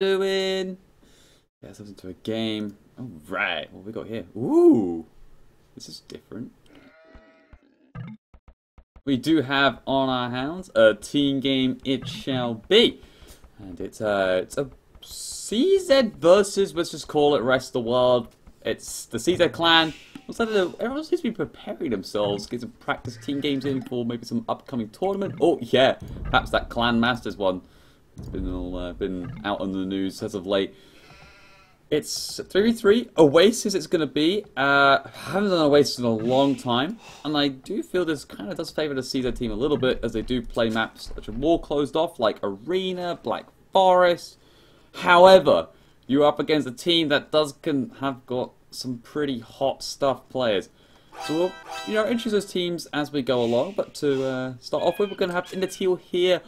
Doing? Yeah, something to a game. All right, what we got here? Ooh, this is different. We do have on our hands a team game. It shall be, and it's a CZ versus, let's just call it rest of the world. It's the CZ clan. Looks like everyone seems to be preparing themselves, get some practice team games in for maybe some upcoming tournament. Oh yeah, perhaps that Clan Masters one. It's been out on the news as of late. It's 3v3. Oasis it's going to be. I haven't done Oasis in a long time. And I do feel this kind of does favour the CZ team a little bit as they do play maps which are more closed off, like Arena, Black Forest. However, you're up against a team that can have got some pretty hot stuff players. So we'll, introduce those teams as we go along. But to start off with, we're going to have in the teal here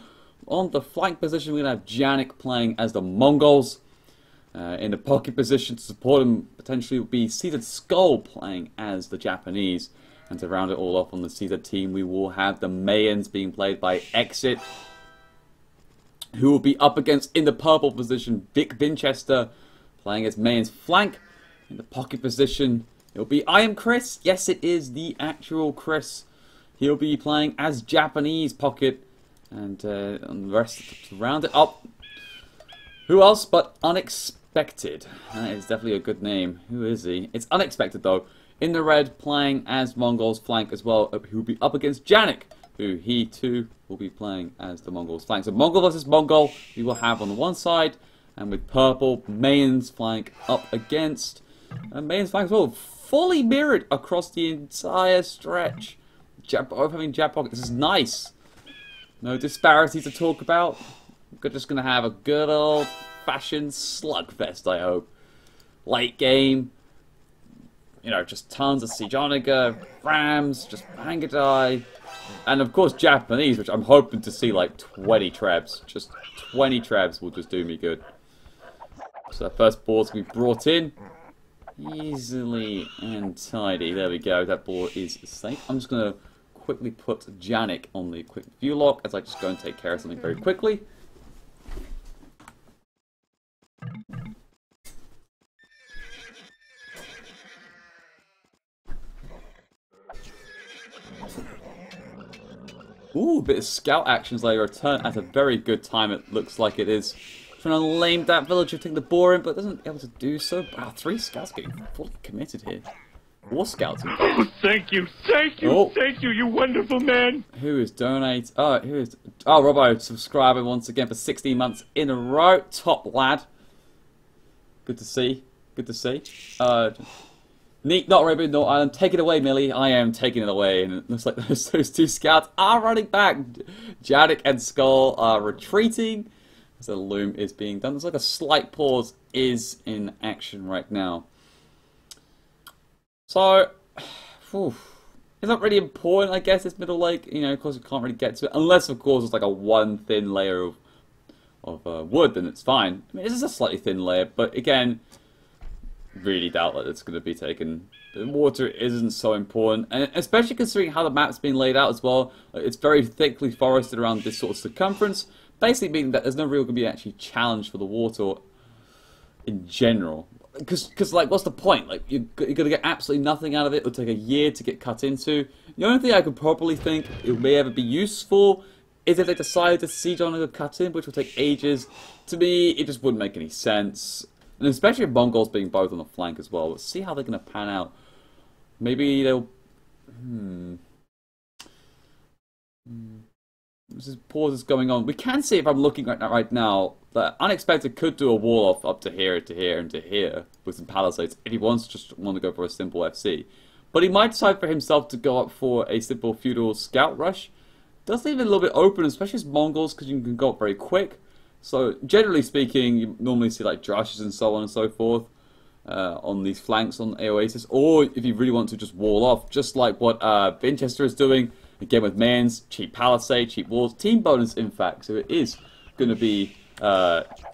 on the flank position. We're going to have Janik playing as the Mongols. In the pocket position to support him potentially will be Seeded Skull playing as the Japanese. And to round it all off on the Seeded team, we will have the Mayans being played by Exit, who will be up against, in the purple position, Vic Vinchester playing as Mayans flank. In the pocket position, it will be I Am Chris. Yes, it is the actual Chris. He'll be playing as Japanese pocket. And on the rest, to round it up, who else but Unexpected? That is definitely a good name. Who is he? It's Unexpected though. In the red, playing as Mongols flank as well. Who will be up against Janik, who he too will be playing as the Mongols flank. So Mongol versus Mongol we will have on the one side. And with purple, Mayans flank up against Mayans flank as well. Fully mirrored across the entire stretch. Both having jab pocket. This is nice. No disparity to talk about. We're just going to have a good old-fashioned slugfest, I hope. Late game. Just tons of Sejonica, Rams, just Bangadai. And of course Japanese, which I'm hoping to see like 20 trebs. Just 20 trebs will just do me good. So that first ball's going to be brought in. Easily and tidy. There we go. That ball is safe. I'm just going to quickly put Janik on the quick view lock as I just go and take care of something very quickly. Ooh, a bit of scout actions later. Return at a very good time, it looks like it is. Trying to lame that villager, take the boar in, but doesn't able to do so. Wow, 3 scouts getting fully committed here. 4 scouts. Oh, thank you, thank you, you wonderful man. Who is donate? Oh, who is? Oh, Robbo subscribing once again for 16 months in a row. Top lad. Good to see. Good to see. Neat, not Robbo, no Island. Take it away, Millie. I am taking it away. And it looks like those 2 scouts are running back. Janik and Skull are retreating. As the loom is being done. There's like a slight pause is in action right now. So, it's not really important, I guess, this middle lake. Of course, you can't really get to it. Unless, of course, it's like a one thin layer of wood, then it's fine. I mean, this is a slightly thin layer, but again, really doubt that it's going to be taken. The water isn't so important, and especially considering how the map's been laid out as well. It's very thickly forested around this sort of circumference, basically meaning that there's no real going to be actually challenge for the water in general. Because like, what's the point? Like, you're going to get absolutely nothing out of it. It'll take a year to get cut into. The only thing I could probably think it may ever be useful is if they decided to siege on a cut in, which will take ages. To me, it just wouldn't make any sense. And especially with Mongols being both on the flank as well. Let's see how they're going to pan out. Maybe they'll... This is pause is going on. We can see if I'm looking right now that Unexpected could do a wall off up to here, to here, and to here with some palisades if he wants to go for a simple FC. But he might decide for himself to go up for a simple feudal scout rush. Does leave it a little bit open, especially as Mongols, because you can go up very quick. So generally speaking, you normally see like drushes and so on and so forth on these flanks on Oasis. Or if you really want to just wall off, just like what Vinchester is doing. Again with Mayans, cheap palisade, cheap walls, team bonus in fact, so it is going to be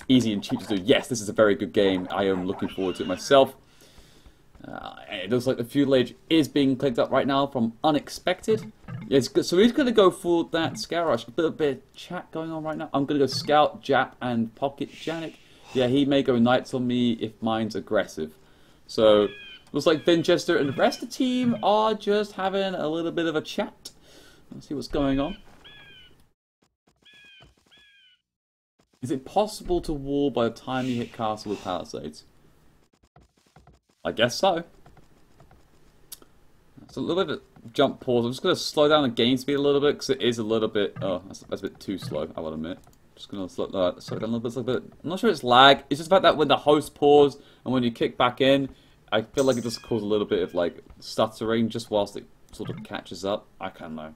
easy and cheap to do. Yes, this is a very good game. I am looking forward to it myself. It looks like the feudal age is being clicked up right now from Unexpected. Yes, so he's going to go for that scout rush. A little bit of chat going on right now. I'm going to go scout, Jap, and pocket Janik. Yeah, he may go knights on me if mine's aggressive. So, looks like Vinchester and the rest of the team are just having a little bit of a chat. Let's see what's going on. Is it possible to wall by the time you hit castle with palisades? I guess so. It's a little bit of a jump pause. I'm just going to slow down the game speed a little bit because it is a little bit... Oh, that's a bit too slow, I will admit. Just going to slow it down a little bit. I'm not sure it's lag. It's just about that when the host pause and when you kick back in, I feel like it just causes a little bit of like stuttering just whilst it sort of catches up. I can't know.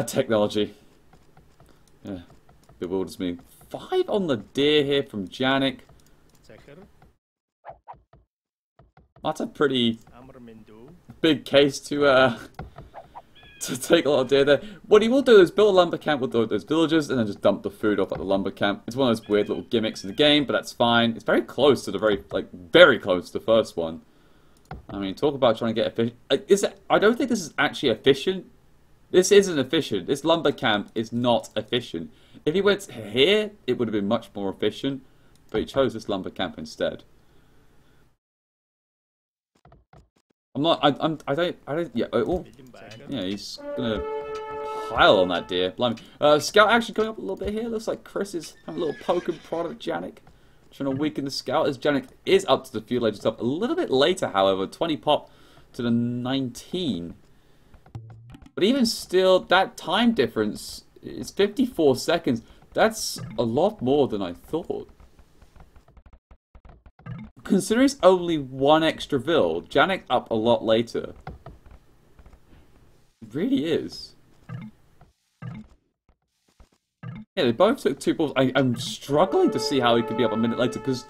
Technology. Yeah, bewilders me. 5 on the deer here from Janik. That's a pretty big case to take a lot of deer there. What he will do is build a lumber camp with those villagers and then just dump the food off at the lumber camp. It's one of those weird little gimmicks in the game, but that's fine. It's very close to the very close to the first one. I mean, talk about trying to get efficient. I don't think this is actually efficient. This isn't efficient. This lumber camp is not efficient. If he went here, it would have been much more efficient, but he chose this lumber camp instead. Yeah, he's gonna pile on that deer. Blimey. Scout actually going up a little bit here. Looks like Chris is having a little poke and prod at Janik. Trying to weaken the scout as Janik is up to the field edge stuff. A little bit later, however, 20 pop to the 19. But even still, that time difference is 54 seconds. That's a lot more than I thought. Considering it's only 1 extra vill, Janik up a lot later. It really is. Yeah, they both took 2 balls. I'm struggling to see how he could be up a minute later, because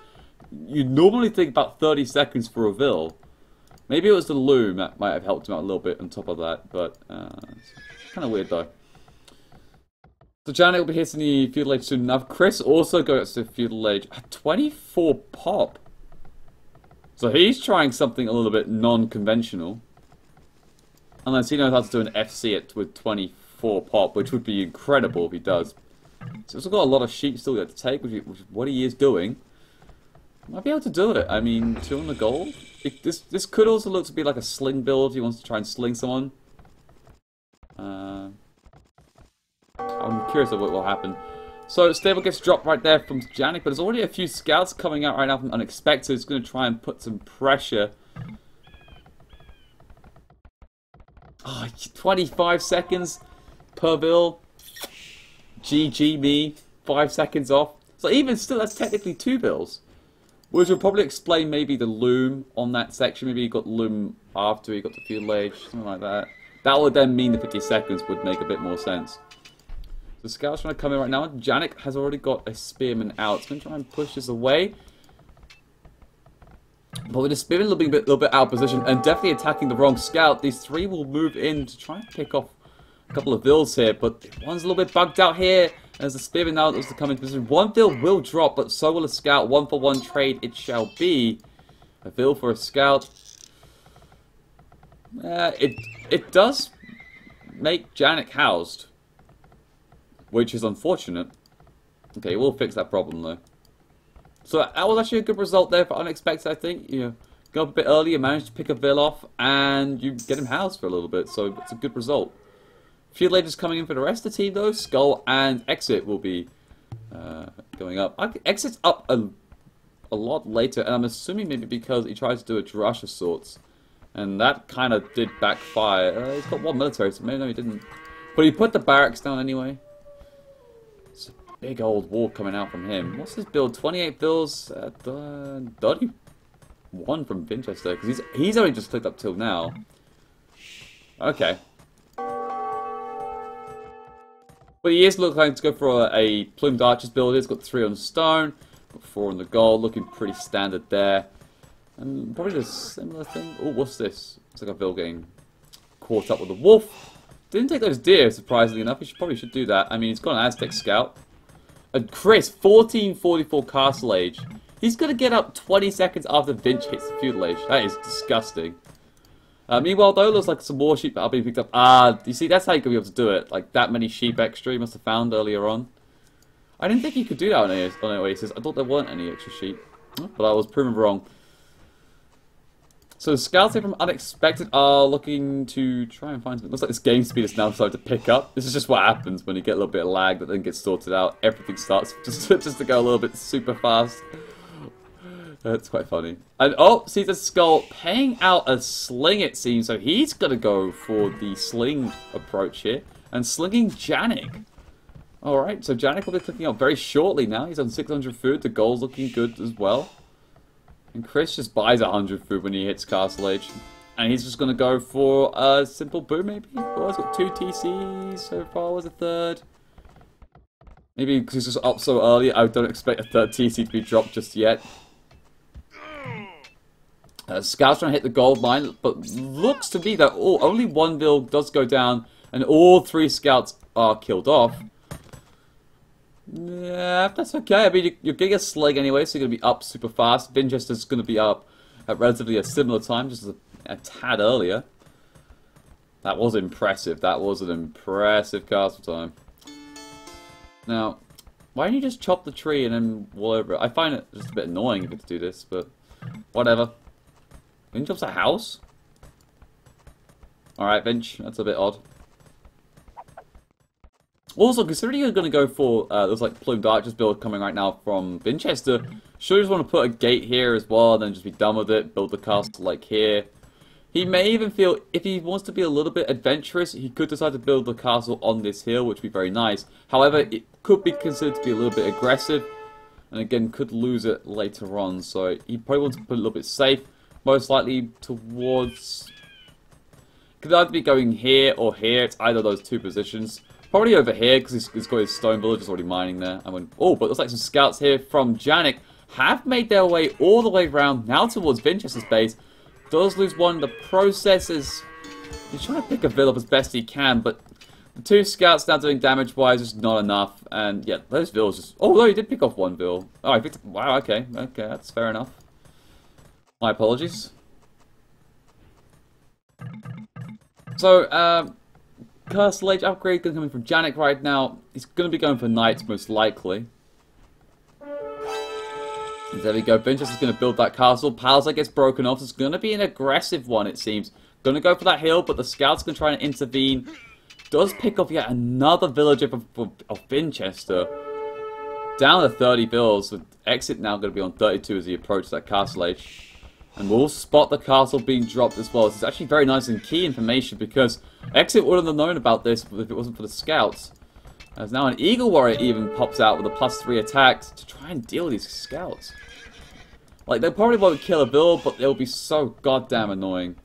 you normally think about 30 seconds for a vill. Maybe it was the loom that might have helped him out a little bit on top of that, but it's kind of weird though. So Janik will be hitting the feudal age soon enough. Chris also goes to the feudal age at 24 pop. So he's trying something a little bit non-conventional. Unless he knows how to do an FC with 24 pop, which would be incredible if he does. So he's got a lot of sheep still to take, which is what he is doing. Might be able to do it. I mean, 2 on the goal. This could also look to be like a sling build. He wants to try and sling someone. I'm curious of what will happen. So stable gets dropped right there from Janik, but there's already a few scouts coming out right now from Unexpected. It's going to try and put some pressure. Oh, 25 seconds per bill. GG me. 5 seconds off. So even still, that's technically 2 bills. Which would probably explain maybe the loom on that section. Maybe he got loom after he got the feudal age, something like that. That would then mean the 50 seconds would make a bit more sense. The scout's trying to come in right now. Janik has already got a spearman out. He's going to try and push this away. But with the spearman a little bit out of position and definitely attacking the wrong scout, these 3 will move in to try and pick off a couple of vills here. But one's a little bit bugged out here. As the spearman now looks to come into position. 1 vill will drop, but so will a scout. 1-for-1 trade it shall be. A vill for a scout. It does make Janik housed. Which is unfortunate. Okay, we'll fix that problem though. So that was actually a good result there for Unexpected, I think. You go up a bit earlier, manage to pick a vill off, and you get him housed for a little bit. So it's a good result. Feudal Age is coming in for the rest of the team though. Skull and Exit will be going up. Exit's up a lot later, and I'm assuming maybe because he tries to do a drush of sorts. And that kind of did backfire. He's got 1 military, so maybe no he didn't. But he put the barracks down anyway. It's a big old wall coming out from him. What's his build? 28 bills at 31 from Vinchester, because he's only just clicked up till now. Okay. But he is looking to go for a plumed archers build. He's got 3 on stone, got 4 on the gold, looking pretty standard there. And probably a similar thing. Oh, what's this? It's like a vill getting caught up with a wolf. Didn't take those deer, surprisingly enough. He probably should do that. I mean, he's got an Aztec scout. And Chris, 1444 castle age. He's going to get up 20 seconds after Vinch hits the feudal age. That is disgusting. Meanwhile, though, looks like some more sheep that are being picked up. You see, that's how you're going to be able to do it. Like, that many sheep extra you must have found earlier on. I didn't think you could do that on Oasis. I thought there weren't any extra sheep. But I was proven wrong. So scouts here from Unexpected are looking to try and find something. Looks like this game speed is now starting to pick up. This is just what happens when you get a little bit of lag that then gets sorted out. Everything starts just to go a little bit super fast. That's quite funny. And oh, see the skull paying out a sling, it seems. So he's going to go for the sling approach here. And slinging Janik. Alright, so Janik will be clicking up very shortly now. He's on 600 food. The goal's looking good as well. And Chris just buys 100 food when he hits Castle Age. And he's just going to go for a simple boom, maybe? Oh, he's got 2 TCs so far. Was a third? Maybe because he's just up so early, I don't expect a third TC to be dropped just yet. Scouts trying to hit the gold mine, but looks to be that only one build does go down, and all 3 scouts are killed off. Yeah, that's okay. I mean, you're getting a slag anyway, so you're going to be up super fast. Vinchester's going to be up at relatively a similar time, just a tad earlier. That was impressive. That was an impressive castle time. Now, why don't you just chop the tree and then wall over it? I find it just a bit annoying if you have to do this, but whatever. Vinch chops a house? Alright, Vinch, that's a bit odd. Also, considering you're going to go for those like Plumed Archers build coming right now from Winchester, sure you just want to put a gate here as well, and then just be done with it, build the castle like here. He may even feel, if he wants to be a little bit adventurous, he could decide to build the castle on this hill, which would be very nice. However, it could be considered to be a little bit aggressive, and again, could lose it later on, so he probably wants to put it a little bit safe, most likely towards... Could either be going here or here, it's either of those 2 positions. Probably over here, because he's got his stone villagers already mining there. Oh, but looks like some scouts here from Janik have made their way all the way around, now towards Vinchester's base. Does lose one in the process as he's trying to pick a villa up as best he can, but the 2 scouts now doing damage-wise is not enough. And yeah, those villas just... Oh, no, he did pick off 1 vill. Oh, he picked up... Wow, okay. Okay, that's fair enough. My apologies. So, Castle Age upgrade going to come in from Janik right now. He's going to be going for knights most likely. And there we go. Vinchester's going to build that castle. Palza gets broken off. It's going to be an aggressive one, it seems. Going to go for that hill, but the scouts going to try and intervene. Does pick off yet another villager of Winchester. Down to 30 bills. With exit now going to be on 32 as he approaches that Castle Age. And we'll spot the castle being dropped as well. This is actually very nice and key information because Exit wouldn't have known about this if it wasn't for the scouts. As now an Eagle Warrior even pops out with a +3 attack to try and deal with these scouts. Like, they probably won't kill a build, but they'll be so goddamn annoying.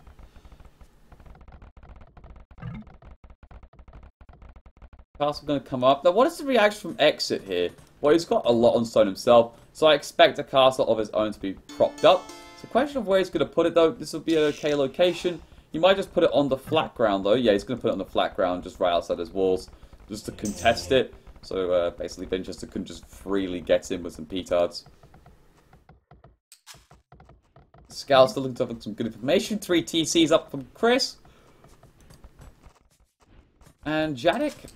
Castle going to come up. Now, what is the reaction from Exit here? Well, he's got a lot on stone himself, so I expect a castle of his own to be propped up. It's a question of where he's going to put it, though. This will be an okay location. He might just put it on the flat ground, though. Yeah, he's going to put it on the flat ground, just right outside his walls, just to contest it. So, basically, Winchester can just freely get in with some petards. Scouts still looking to have some good information. 3 TCs up from Chris. And Janik.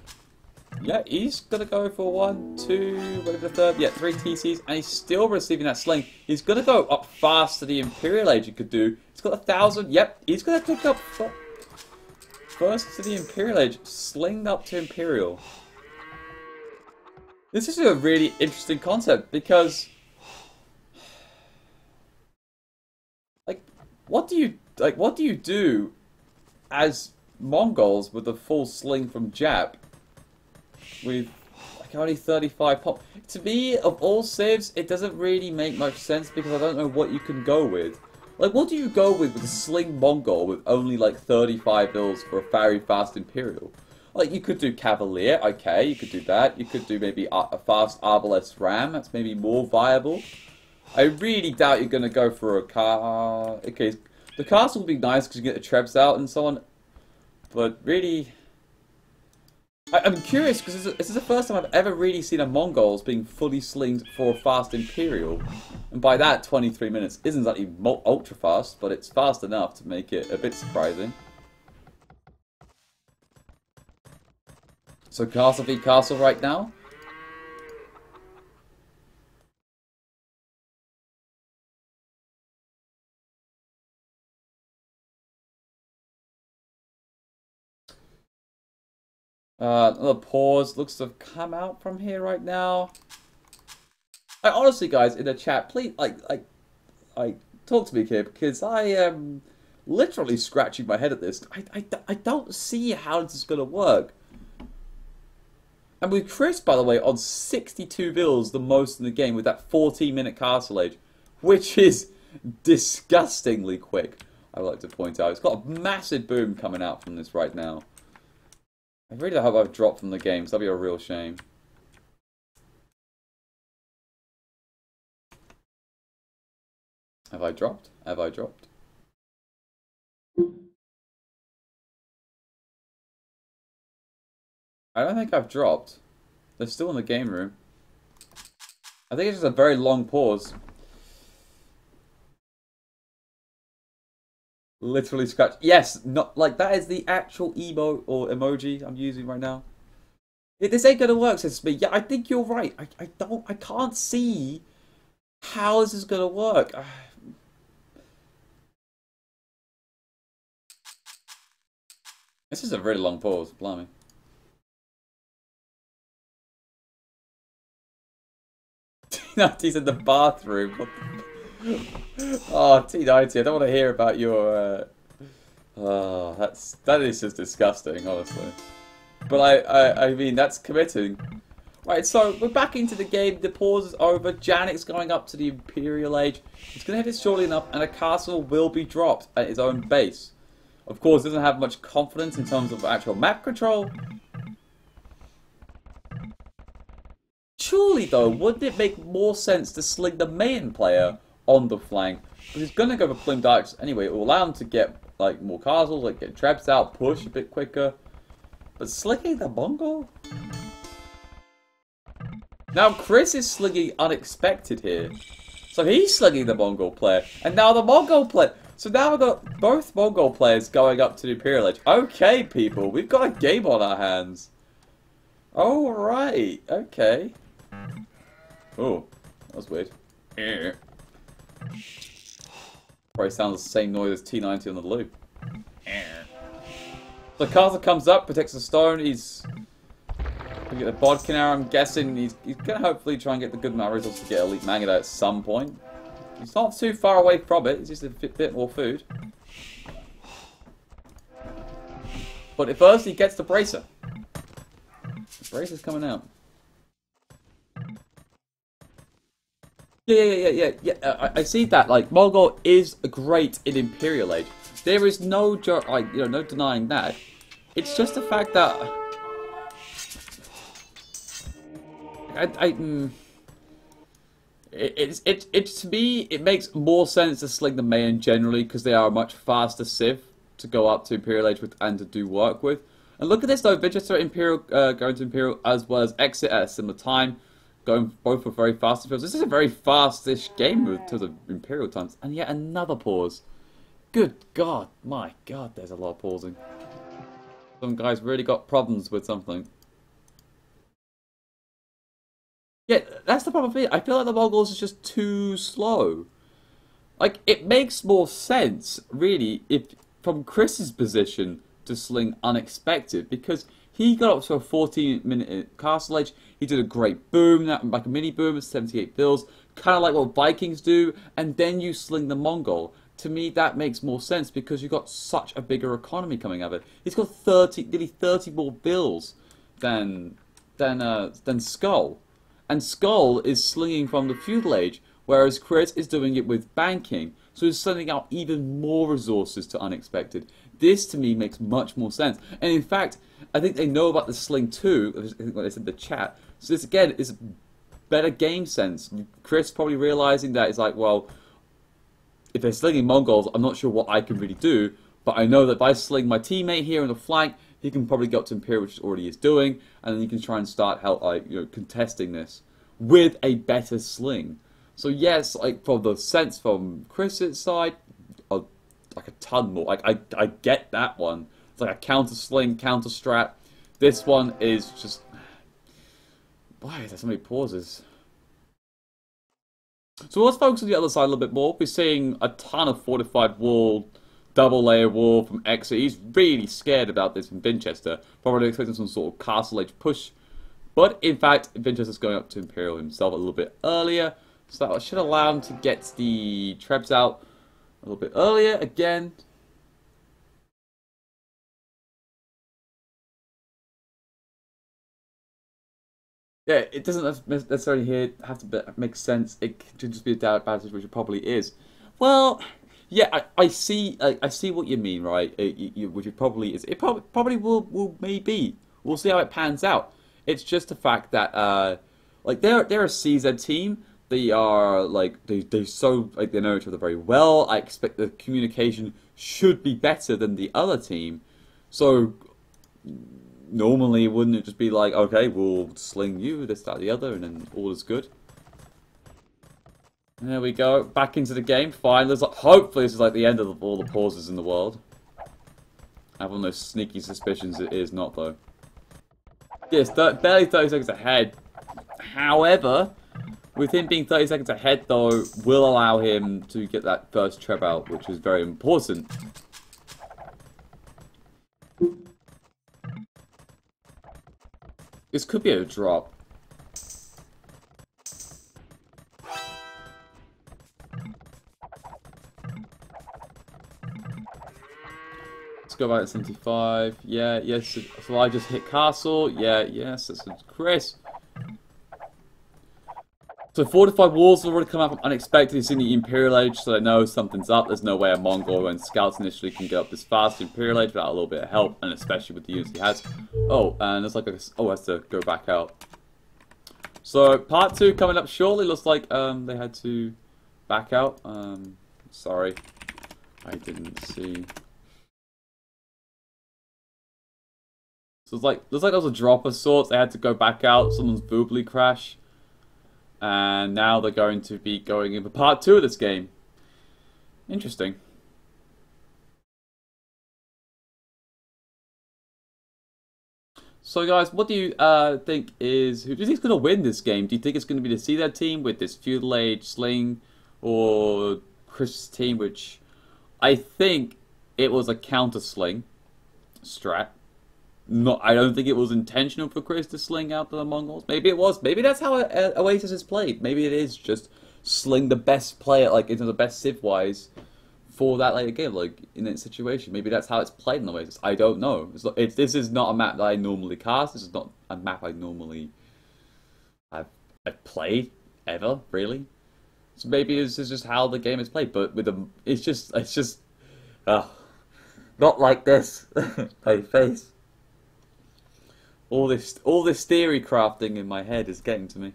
Yeah, he's going to go for 1, 2, whatever the third. Yeah, 3 TCs, and he's still receiving that sling. He's going to go up fast to the Imperial Age he could do. He's got 1,000. Yep, he's going to pick up first to the Imperial Age. Slinged up to Imperial. This is a really interesting concept because... What do you do as Mongols with a full sling from Jap? With like only 35 pop. To me, of all civs, it doesn't really make much sense because I don't know what you can go with. Like, what do you go with a sling Mongol with only like 35 bills for a very fast Imperial? Like, you could do Cavalier, okay, you could do that. You could do maybe a fast Arbalest Ram, that's maybe more viable. I really doubt you're going to go for a car. Okay, the castle will be nice because you get the trebs out and so on. But really... I'm curious because this is the first time I've ever really seen a Mongols being fully slinged for a fast Imperial. And by that, 23 minutes isn't exactly ultra fast, but it's fast enough to make it a bit surprising. So castle v castle right now. Another pause looks to have come out from here right now. Honestly, guys, in the chat, please, talk to me here because I am literally scratching my head at this. I don't see how this is going to work. And with Chris, by the way, on 62 bills, the most in the game with that 14-minute castle age, which is disgustingly quick, I would like to point out. It's got a massive boom coming out from this right now. I really hope I've dropped from the game, so that'd be a real shame. Have I dropped? Have I dropped? I don't think I've dropped. They're still in the game room. I think it's just a very long pause. Literally scratch. Yes, not like that is the actual emote or emoji I'm using right now. This ain't gonna work, says me. Yeah, I think you're right. I can't see how this is gonna work. This is a really long pause, blimey. T90's in the bathroom. Oh, T90, I don't want to hear about your. Oh, that is just disgusting, honestly. But I mean, that's committing. Right, so we're back into the game. The pause is over. Janet's going up to the Imperial Age. He's going to hit it shortly enough, and a castle will be dropped at his own base. Of course, doesn't have much confidence in terms of actual map control. Surely, though, wouldn't it make more sense to sling the main player on the flank? Because he's going to go for Plume Darks anyway. It will allow him to get like more castles, like get traps out, push a bit quicker. But slinging the Mongol? Now Chris is slinging unexpected here. So he's slinging the Mongol player. And now the Mongol player. So now we've got both Mongol players going up to the Imperial Age. Okay, people. We've got a game on our hands. Alright. Okay. Oh, that was weird. Probably sounds the same noise as T90 on the loop. So castle comes up, protects the stone. He's gonna get the Bodkin arrow. I'm guessing he's gonna hopefully try and get the good amount of resources to get Elite Magnet at some point. He's not too far away from it. It's just a bit more food. But at first he gets the bracer. The bracer's coming out. Yeah. I see that. Like, Mongol is great in Imperial Age. There is no no denying that. It's just the fact that to me it makes more sense to sling the Mayan generally because they are a much faster civ to go up to Imperial Age with and to do work with. And look at this though, Vigilance Imperial going to Imperial as well as Exit at a similar time. Going both for very fast fields. This is a very fast-ish game in terms of Imperial times. And yet another pause. Good God. My God, there's a lot of pausing. Some guys really got problems with something. Yeah, that's the problem for me. I feel like the Mongols is just too slow. Like, it makes more sense, really, if from Chris's position to sling unexpected. Because he got up to a 14-minute castle age. He did a great boom, like a mini boom at 78 bills, kind of like what Vikings do, and then you sling the Mongol. To me, that makes more sense because you've got such a bigger economy coming out of it. He's got nearly 30 more bills than Skull, and Skull is slinging from the feudal age, whereas Chris is doing it with banking. So he's sending out even more resources to unexpected. This, to me, makes much more sense. And in fact, I think they know about the sling too. I think what they said in the chat. So this, again, is better game sense. Chris probably realizing that it's like, well, if they're slinging Mongols, I'm not sure what I can really do. But I know that if I sling my teammate here on the flank, he can probably go up to Imperial, which already is doing. And then you can try and start contesting this with a better sling. So yes, like from the sense from Chris's side, like a ton more. Like I get that one. It's like a counter sling, counter strat. This one is just, why there's so many pauses. So let's focus on the other side a little bit more. We're seeing a ton of fortified wall double layer wall from Exeter. He's really scared about this in Winchester. Probably expecting some sort of castle age push. But in fact, Winchester's going up to Imperial himself a little bit earlier. So that should allow him to get the Trebs out a little bit earlier again. Yeah, it doesn't necessarily have to make sense. It could just be a bad decision, which it probably is. Well, yeah, I see. I see what you mean, right? Which it probably is. It probably will maybe. We'll see how it pans out. It's just the fact that like they're a CZ team. They are like they know each other very well. I expect the communication should be better than the other team. So normally, wouldn't it just be like, okay, we'll sling you, this, that, the other, and then all is good? There we go, back into the game. Fine. Hopefully, this is like the end of all the pauses in the world. I have one of those sneaky suspicions it is not, though. Yes, barely 30 seconds ahead. However, with him being 30 seconds ahead, though, will allow him to get that first treb out, which is very important. This could be a drop. Let's go back to 75. Yeah, yes. So I just hit castle. Yeah, yes. That's Chris. So fortified walls have already come up unexpectedly in the Imperial Age, so they know something's up. There's no way a Mongol and scouts initially can get up this fast in Imperial Age without a little bit of help, and especially with the units he has. Oh, and there's like has to go back out. So part 2 coming up shortly. Looks like they had to back out. Sorry, I didn't see. So it's like looks like there was a drop of sorts. They had to go back out. Someone's Voobly crash. And now they're going to be going in for part 2 of this game. Interesting. So guys, what do you think is... Who do you think is going to win this game? Do you think it's going to be the CZ team with this Feudal Age Sling? Or Chris' team, which... I think it was a counter-sling strat. I don't think it was intentional for Chris to sling out the Mongols. Maybe it was. Maybe that's how Oasis is played. Maybe it is just sling the best player, like in terms of best civ-wise, for that later game, like in that situation. Maybe that's how it's played in Oasis. I don't know. This is not a map that I normally cast. This is not a map I normally I've played ever, really. So maybe this is just how the game is played. But with it's just not like this. My face. All this theory crafting in my head is getting to me.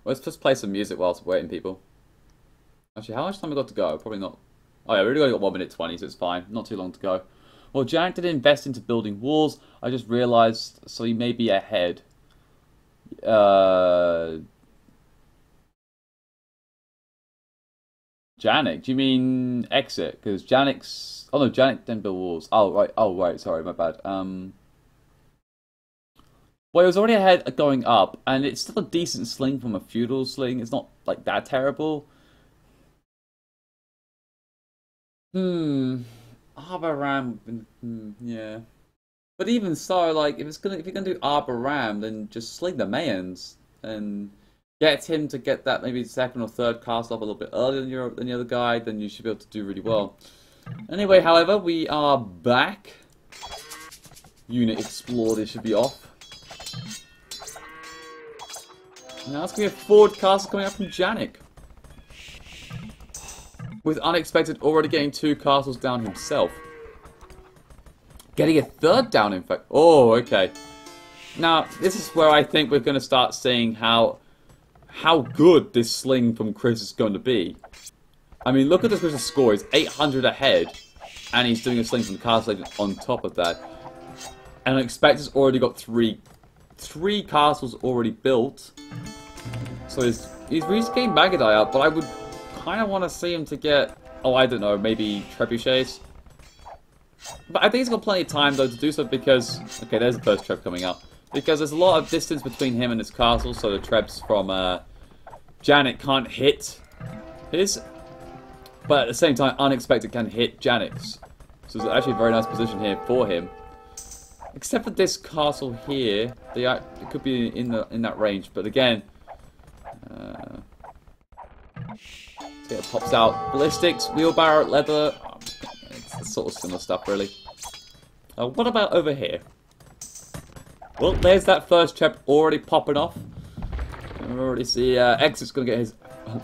Let's just play some music whilst waiting, people. Actually, how much time we got to go? Probably not. Oh yeah, we already got 1 minute 20, so it's fine. Not too long to go. Well, Jack didn't invest into building walls. I just realised, so he may be ahead. Janik? Do you mean exit? Because Janik's... Oh no, Janik didn't build walls. Oh right, sorry, my bad. Well, it was already ahead going up, and it's still a decent sling from a feudal sling. It's not like that terrible. Arbor Ram, yeah. But even so, like if you're gonna do Arbor Ram, then just sling the Mayans and get him to get that maybe second or third cast off a little bit earlier than the other guy, then you should be able to do really well. Anyway, however, we are back. Unit explored, it should be off. Now it's going to be a forward cast coming up from Janik. With Unexpected already getting 2 castles down himself. Getting a 3rd down, in fact. Oh, okay. Now, this is where I think we're going to start seeing how good this sling from Chris is going to be. I mean, look at this Chris's score. He's 800 ahead, and he's doing a sling from the castle agent on top of that. And Unexpected's already got three castles already built. So he's reached game Magadai up, but I would kind of want to see him to get, oh, I don't know, maybe Trebuchets. But I think he's got plenty of time, though, to do so because... Okay, there's the first treb coming up. because there's a lot of distance between him and his castle, so the trebs from Janet can't hit his. But at the same time, Unexpected can hit Janet's. So it's actually a very nice position here for him. Except for this castle here, it could be in that range. But again, so it pops out ballistics, wheelbarrow, leather. It's sort of similar stuff, really. What about over here? Well, there's that first trap already popping off. We already see Exit's going to get his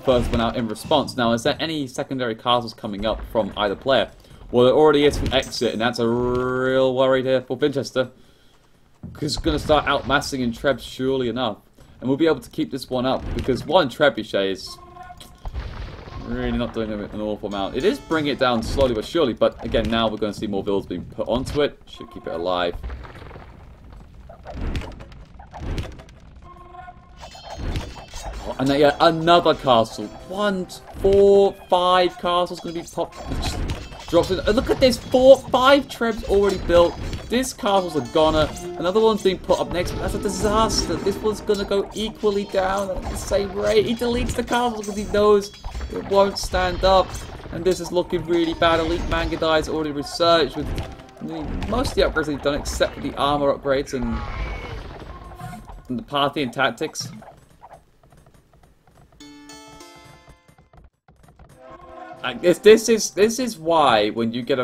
first one out in response. Now, is there any secondary castles coming up from either player? Well, there already is from Exit, and that's a real worry here for Winchester. Because it's going to start outmassing in Trebs, surely enough. And we'll be able to keep this one up, because one Trebuchet is really not doing an awful amount. It is bringing it down slowly but surely, but again, now we're going to see more builds being put onto it. Should keep it alive. Oh, and then, yeah, another castle. 1, 4, 5 castles going to be popped. Drops in. Look at this, 5 trebs already built. This castle's a goner. Another one's being put up next. That's a disaster. This one's gonna go equally down at the same rate. He deletes the castle because he knows it won't stand up. And this is looking really bad. Elite Mangudai's already researched with most of the upgrades he's done, except for the armor upgrades and the Parthian tactics. This is why when you get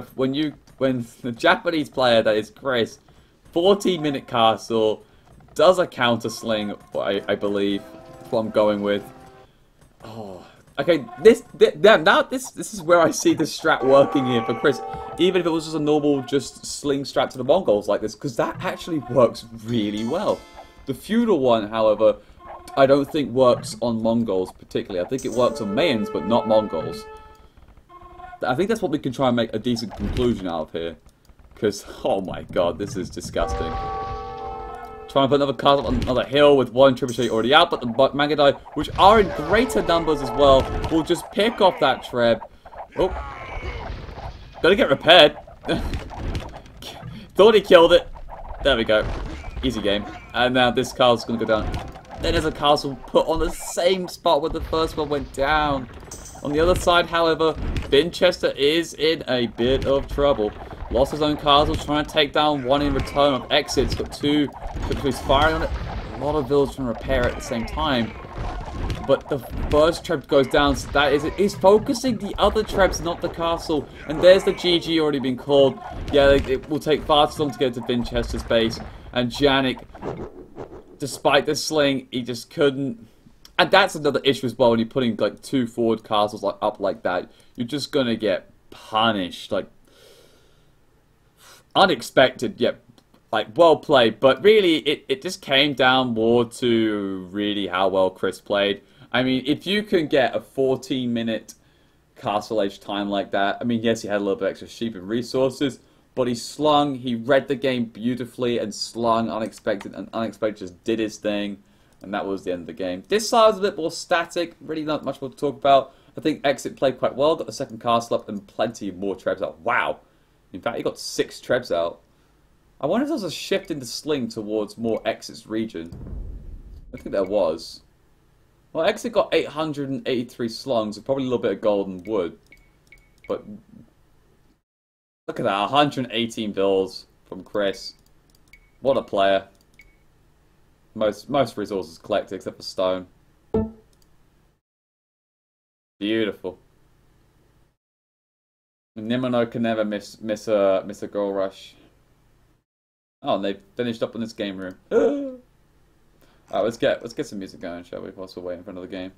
when the Japanese player, that is Chris, 14-minute castle, does a counter sling, I believe, that's what I'm going with. Oh, okay, this is where I see the strat working here for Chris, even if it was just a normal sling strat to the Mongols like this, because that actually works really well. The feudal one, however, I don't think works on Mongols particularly. I think it works on Mayans, but not Mongols. I think that's what we can try and make a decent conclusion out of here. Because, oh my god, this is disgusting. Trying to put another castle on another hill with one trebuchet already out, but the Mangudai, which are in greater numbers as well, will just pick off that treb. Oh. Gotta get repaired. Thought he killed it. There we go. Easy game. And now this castle's gonna go down. Then there's a castle put on the same spot where the first one went down. On the other side, however, Winchester is in a bit of trouble. Lost his own castle, trying to take down one in return of Exits. Got 2 tributaries firing on it. A lot of villagers trying to repair it at the same time. But the first treb goes down, so that is it. He's focusing the other trebs, not the castle. And there's the GG already been called. Yeah, it will take far too long to get to Winchester's base. And Janik, despite the sling, he just couldn't. And that's another issue as well when you're putting like 2 forward castles up like that. You're just gonna get punished. Like, unexpected, yet like well played. But really, it just came down more to really how well Chris played. I mean, if you can get a 14-minute castle age time like that, I mean, yes, he had a little bit extra sheep and resources, but he read the game beautifully and slung Unexpected, and Unexpected just did his thing. And that was the end of the game. This side was a bit more static. Really not much more to talk about. I think Exit played quite well. Got the second castle up and plenty more trebs out. Wow. In fact, he got 6 trebs out. I wonder if there was a shift in the sling towards more Exit's region. I think there was. Well, Exit got 883 slungs. Probably a little bit of gold and wood. But look at that. 118 bills from Chris. What a player. Most resources collected except for stone. Beautiful. Nimino can never miss a goal rush. Oh, and they've finished up in this game room. Alright, let's get some music going, shall we? Whilst we're waiting for another game.